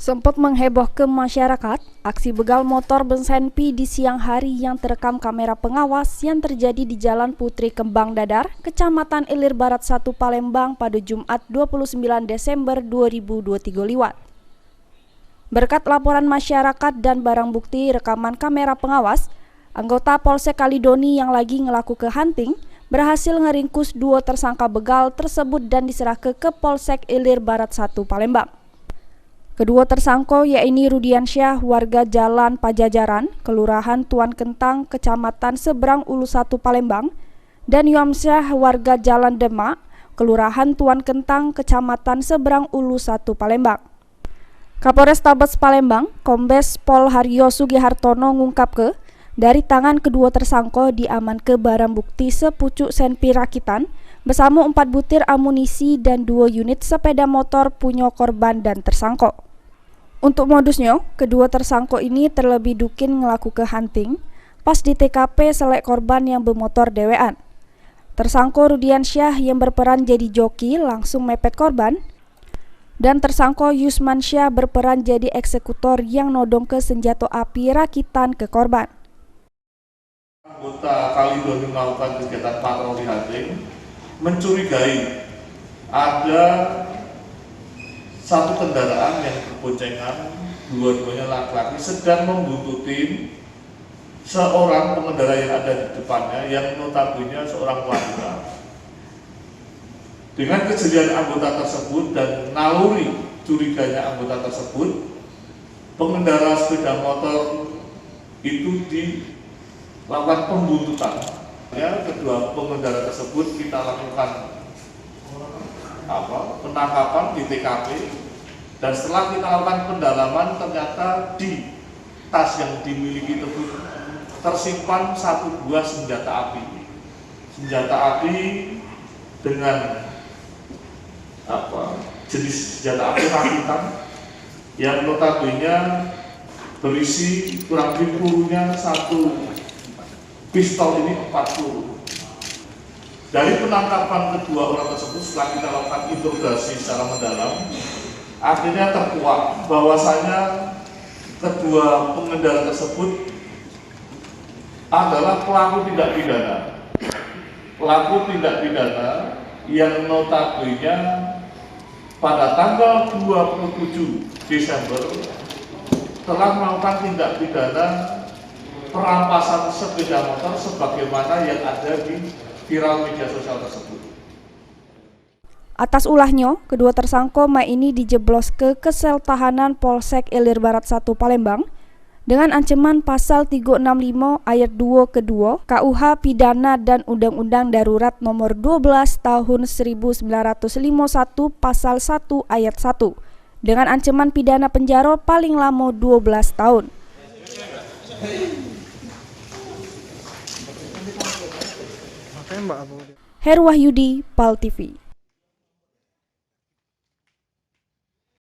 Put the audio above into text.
Sempat menghebohkan masyarakat, aksi begal motor Bensenpi di siang hari yang terekam kamera pengawas yang terjadi di Jalan Putri Kembang Dadar, Kecamatan Ilir Barat 1 Palembang pada Jumat 29 Desember 2023 lewat. Berkat laporan masyarakat dan barang bukti rekaman kamera pengawas, anggota Polsek Kalidoni yang lagi ngelaku hunting berhasil ngeringkus dua tersangka begal tersebut dan diserahkan ke Polsek Ilir Barat 1 Palembang. Kedua tersangka yaitu Rudiansyah warga Jalan Pajajaran, Kelurahan Tuan Kentang, Kecamatan Seberang Ulu 1 Palembang, dan Yomsyah warga Jalan Demak, Kelurahan Tuan Kentang, Kecamatan Seberang Ulu 1 Palembang. Kapolres Tabes Palembang, Kombes Pol Haryo Sugihartono ngungkap dari tangan kedua tersangka diamankan barang bukti sepucuk senpi rakitan bersama 4 butir amunisi dan 2 unit sepeda motor punya korban dan tersangka. Untuk modusnya, kedua tersangka ini terlebih dukin ngelakukan hunting pas di TKP selek korban yang bermotor dewean. Tersangka Rudiansyah yang berperan jadi joki langsung mepet korban, dan tersangka Yusmansyah berperan jadi eksekutor yang nodong ke senjata api rakitan ke korban. Anggota Kalidoni melakukan kegiatan patroli hunting, mencurigai ada satu kendaraan yang berboncengan, dua-duanya laki-laki sedang membuntuti seorang pengendara yang ada di depannya yang notabene seorang wanita. Dengan kejelian anggota tersebut dan naluri curiganya anggota tersebut, pengendara sepeda motor itu dilakukan pembuntutan. Ya, kedua pengendara tersebut kita lakukan penangkapan di TKP, dan setelah kita lakukan pendalaman ternyata di tas yang dimiliki tersebut tersimpan satu buah senjata api. Senjata api dengan jenis senjata api rakitan yang notabene berisi kurang lebih pelurunya satu pistol ini 4 peluru. Dari penangkapan kedua orang tersebut setelah kita lakukan interogasi secara mendalam, akhirnya terkuak bahwasanya kedua pengendara tersebut adalah pelaku tindak pidana. Pelaku tindak pidana yang notabene pada tanggal 27 Desember telah melakukan tindak pidana perampasan sepeda motor sebagaimana yang ada di viral media sosial tersebut. Atas ulahnya, kedua tersangka ini dijeblos ke sel tahanan Polsek Ilir Barat 1 Palembang dengan ancaman pasal 365 ayat 2 kedua KUH Pidana dan Undang-Undang Darurat nomor 12 tahun 1951 pasal 1 ayat 1 dengan ancaman pidana penjara paling lama 12 tahun. Heru Wahyudi, PAL TV.